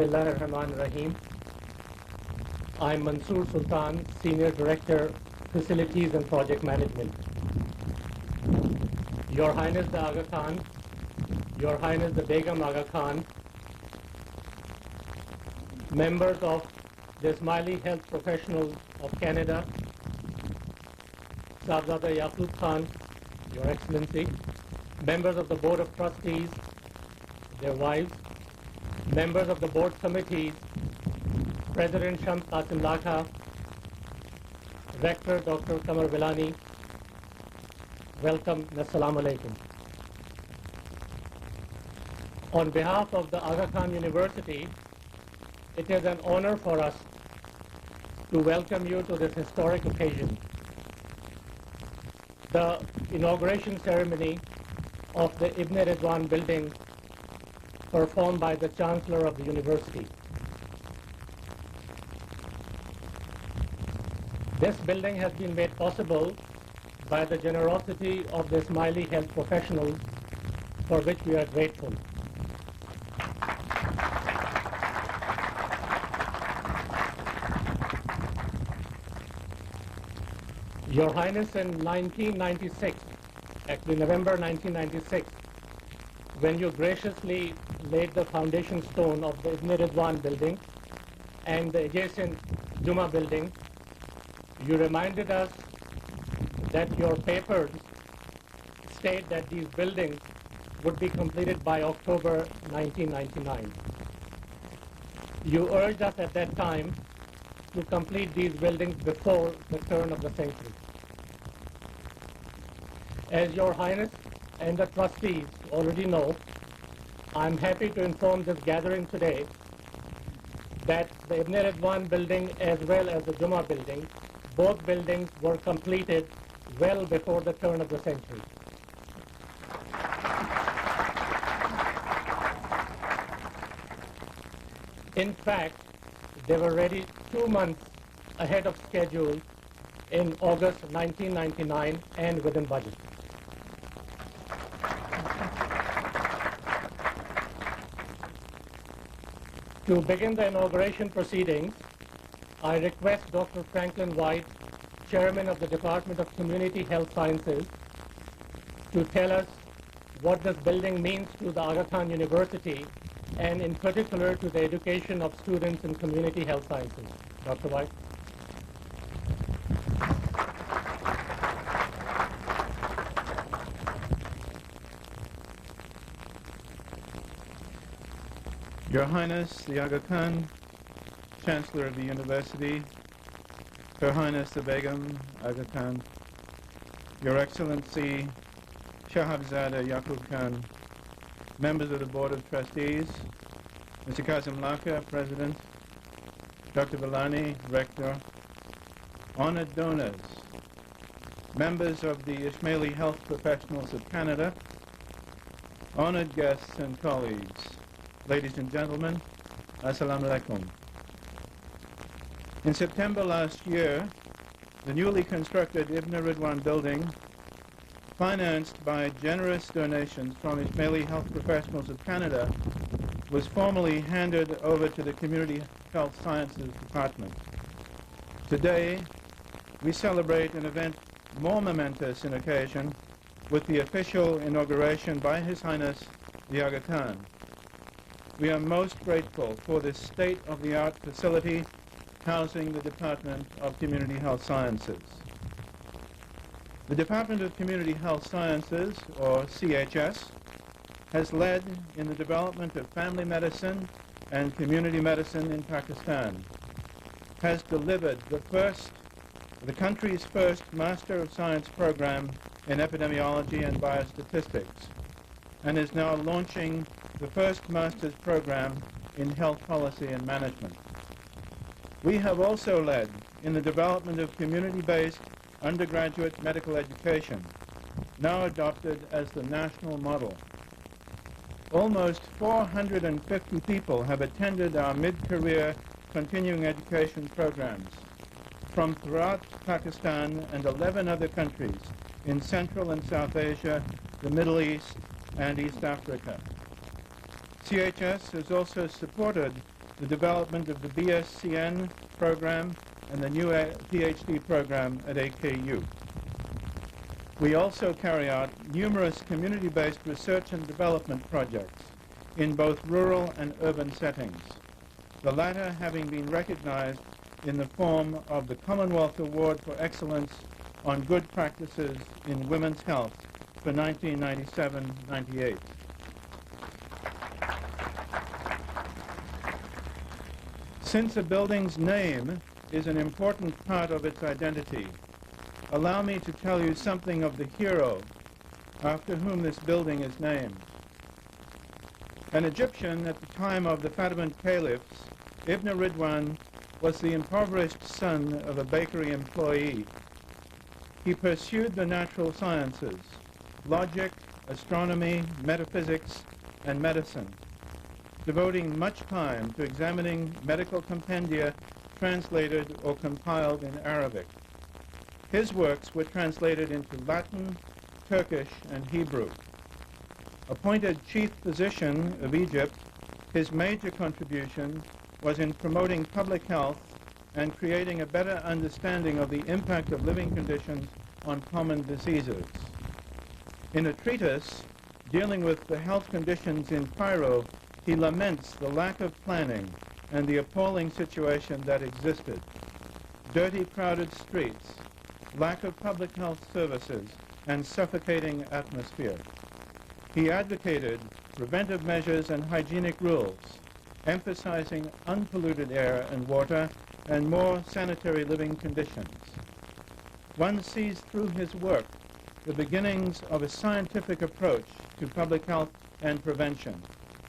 Bismillahirrahmanirrahim. I'm Mansoor Sultan, Senior Director, Facilities and Project Management. Your Highness the Aga Khan, Your Highness the Begum Aga Khan, members of the Ismaili Health Professionals of Canada, Sahibzada Yaqub Khan, Your Excellency, members of the Board of Trustees, their wives, members of the board committees, President Shams Qasim Lakha, Rector Dr. Qamar Vilani, welcome and assalamu alaikum. On behalf of the Aga Khan University, it is an honor for us to welcome you to this historic occasion, the inauguration ceremony of the Ibn Ridwan building performed by the Chancellor of the University. This building has been made possible by the generosity of the Ismaili health professionals, for which we are grateful. Your Highness, in 1996, actually November 1996, when you graciously laid the foundation stone of the Ibn Ridwan building and the adjacent Juma building, you reminded us that your papers state that these buildings would be completed by October 1999. You urged us at that time to complete these buildings before the turn of the century. As Your Highness and the trustees already know, I'm happy to inform this gathering today that the Ibn Ridwan building as well as the Juma building, both buildings were completed well before the turn of the century. In fact, they were ready 2 months ahead of schedule in August 1999 and within budget. To begin the inauguration proceedings, I request Dr. Franklin White, Chairman of the Department of Community Health Sciences, to tell us what this building means to the Aga Khan University and in particular to the education of students in community health sciences. Dr. White. Your Highness, the Aga Khan, Chancellor of the University, Her Highness the Begum Aga Khan, Your Excellency Sahibzada Yaqub Khan, members of the Board of Trustees, Mr. Qasim Lakha, President, Dr. Vilani, Rector, honored donors, members of the Ismaili Health Professionals of Canada, honored guests and colleagues, ladies and gentlemen, Assalamu alaikum. In September last year, the newly constructed Ibn Ridwan building, financed by generous donations from Ismaili Health Professionals of Canada, was formally handed over to the Community Health Sciences Department. Today, we celebrate an event more momentous in occasion with the official inauguration by His Highness the Aga Khan. We are most grateful for this state-of-the-art facility housing the Department of Community Health Sciences. The Department of Community Health Sciences, or CHS, has led in the development of family medicine and community medicine in Pakistan, has delivered the country's first Master of Science program in epidemiology and biostatistics, and is now launching the first master's program in health policy and management. We have also led in the development of community-based undergraduate medical education, now adopted as the national model. Almost 450 people have attended our mid-career continuing education programs from throughout Pakistan and 11 other countries in Central and South Asia, the Middle East, and East Africa. CHS has also supported the development of the BSCN program and the new PhD program at AKU. We also carry out numerous community-based research and development projects in both rural and urban settings, the latter having been recognized in the form of the Commonwealth Award for Excellence on Good Practices in Women's Health for 1997-98. Since a building's name is an important part of its identity, allow me to tell you something of the hero after whom this building is named. An Egyptian at the time of the Fatimid caliphs, Ibn Ridwan was the impoverished son of a bakery employee. He pursued the natural sciences, logic, astronomy, metaphysics, and medicine, devoting much time to examining medical compendia translated or compiled in Arabic. His works were translated into Latin, Turkish, and Hebrew. Appointed chief physician of Egypt, his major contribution was in promoting public health and creating a better understanding of the impact of living conditions on common diseases. In a treatise dealing with the health conditions in Cairo, he laments the lack of planning and the appalling situation that existed. Dirty, crowded streets, lack of public health services, and suffocating atmosphere. He advocated preventive measures and hygienic rules, emphasizing unpolluted air and water and more sanitary living conditions. One sees through his work the beginnings of a scientific approach to public health and prevention,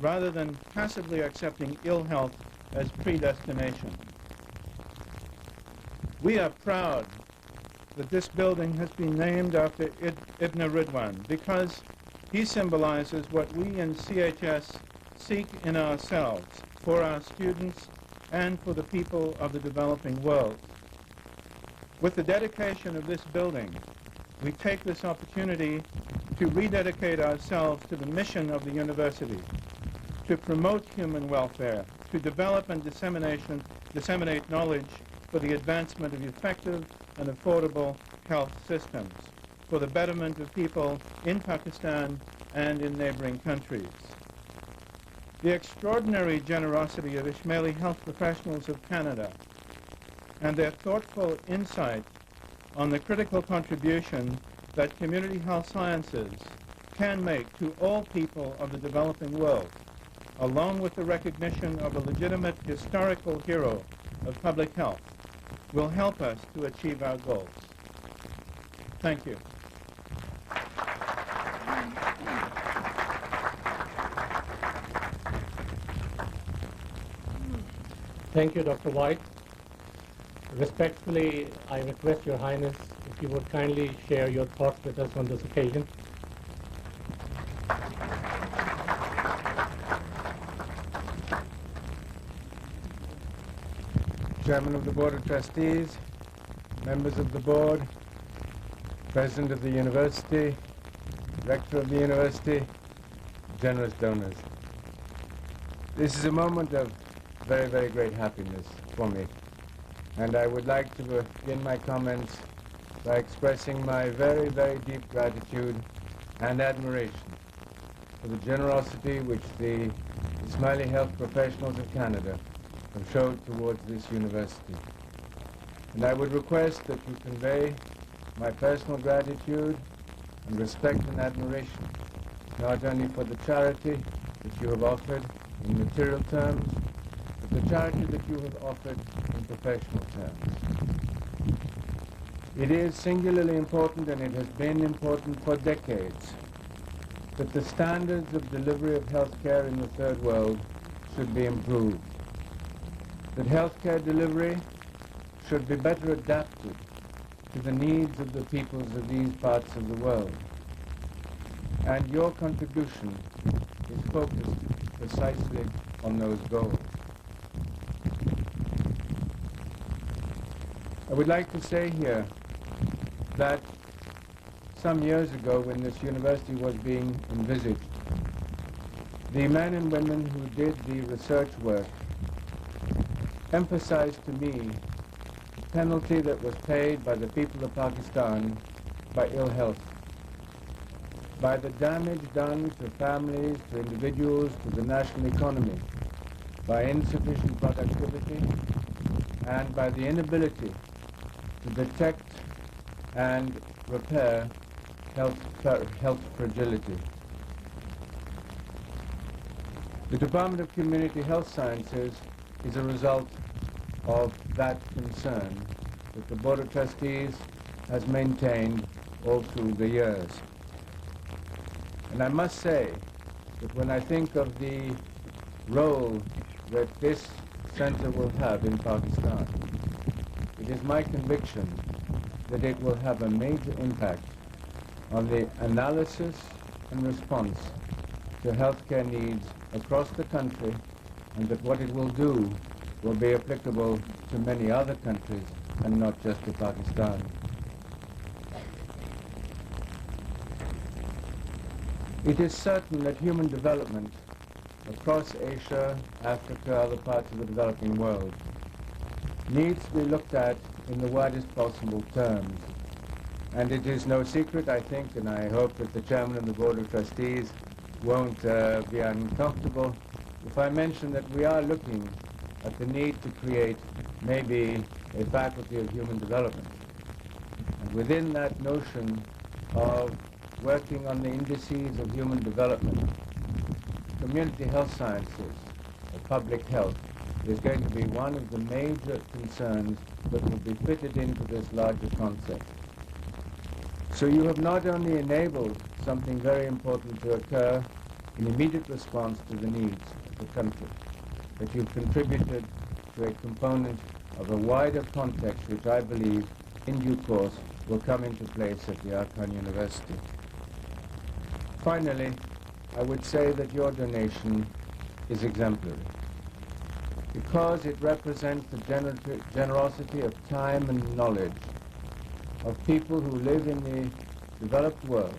rather than passively accepting ill health as predestination. We are proud that this building has been named after Ibn Ridwan because he symbolizes what we in CHS seek in ourselves, for our students, and for the people of the developing world. With the dedication of this building, we take this opportunity to rededicate ourselves to the mission of the university, to promote human welfare, to develop and disseminate knowledge for the advancement of effective and affordable health systems, for the betterment of people in Pakistan and in neighboring countries. The extraordinary generosity of Ismaili health professionals of Canada and their thoughtful insight on the critical contribution that community health sciences can make to all people of the developing world, along with the recognition of a legitimate historical hero of public health, will help us to achieve our goals. Thank you. Thank you, Dr. White. Respectfully, I request Your Highness if you would kindly share your thoughts with us on this occasion. Chairman of the Board of Trustees, members of the board, President of the University, Rector of the University, generous donors. This is a moment of very, very great happiness for me. And I would like to begin my comments by expressing my very, very deep gratitude and admiration for the generosity which the Ismaili health professionals of Canada have showed towards this university. And I would request that you convey my personal gratitude and respect and admiration, not only for the charity that you have offered in material terms, but the charity that you have offered in professional terms. It is singularly important, and it has been important for decades, that the standards of delivery of healthcare in the third world should be improved, that healthcare delivery should be better adapted to the needs of the peoples of these parts of the world. And your contribution is focused precisely on those goals. I would like to say here that some years ago, when this university was being envisaged, the men and women who did the research work emphasized to me the penalty that was paid by the people of Pakistan by ill health, by the damage done to families, to individuals, to the national economy, by insufficient productivity, and by the inability to detect and repair health fragility. The Department of Community Health Sciences is a result of that concern that the Board of Trustees has maintained all through the years. And I must say that when I think of the role that this center will have in Pakistan, it is my conviction that it will have a major impact on the analysis and response to healthcare needs across the country, and that what it will do will be applicable to many other countries and not just to Pakistan. It is certain that human development across Asia, Africa, other parts of the developing world needs to be looked at in the widest possible terms. And it is no secret, I think, and I hope that the Chairman of the Board of Trustees won't be uncomfortable if I mention that we are looking at the need to create maybe a faculty of human development. And within that notion of working on the indices of human development, community health sciences, or public health, is going to be one of the major concerns that will be fitted into this larger concept. So you have not only enabled something very important to occur in immediate response to the needs of the country, but you've contributed to a component of a wider context which I believe in due course will come into place at the Arkan University. Finally, I would say that your donation is exemplary because it represents the generosity of time and knowledge of people who live in the developed world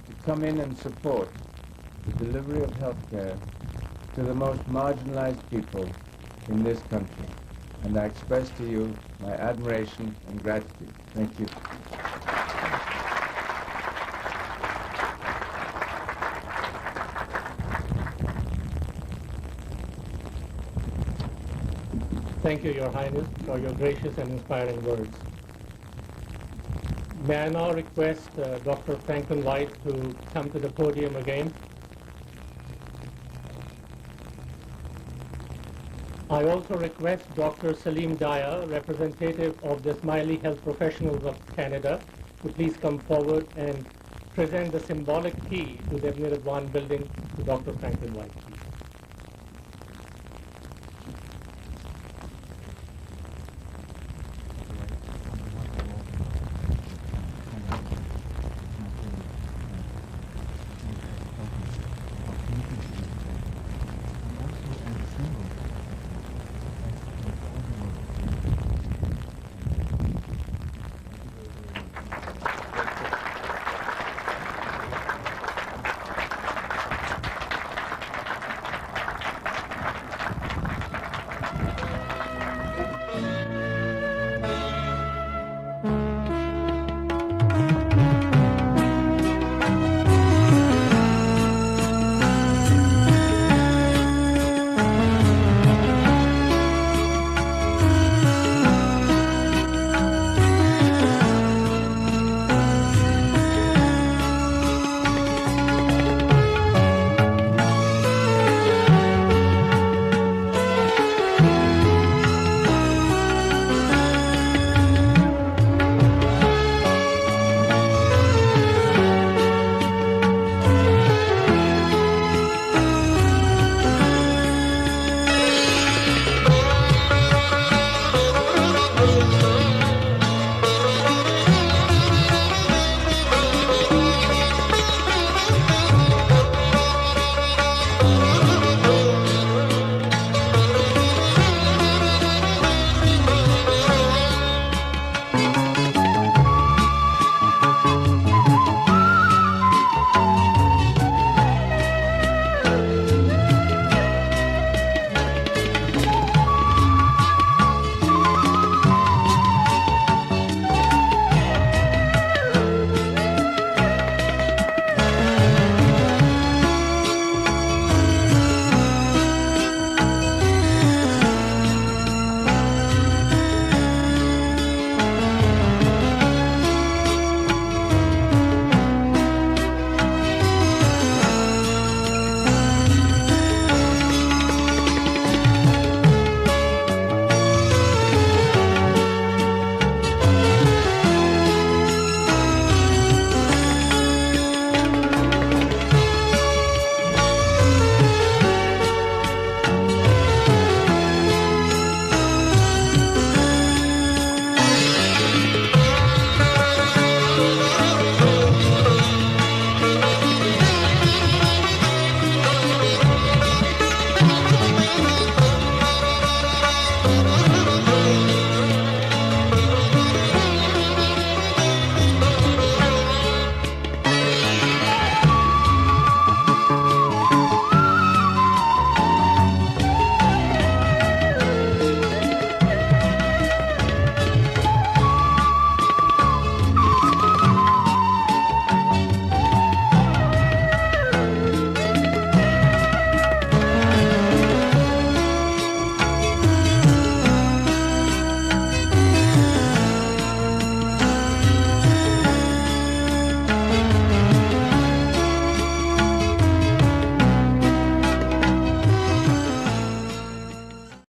to come in and support the delivery of healthcare to the most marginalized people in this country. And I express to you my admiration and gratitude. Thank you. Thank you, Your Highness, for your gracious and inspiring words. May I now request Dr. Franklin White to come to the podium again. I also request Dr. Salim Daya, representative of the Smiley Health Professionals of Canada, to please come forward and present the symbolic key to the Ibn Ridwan building to Dr. Franklin White.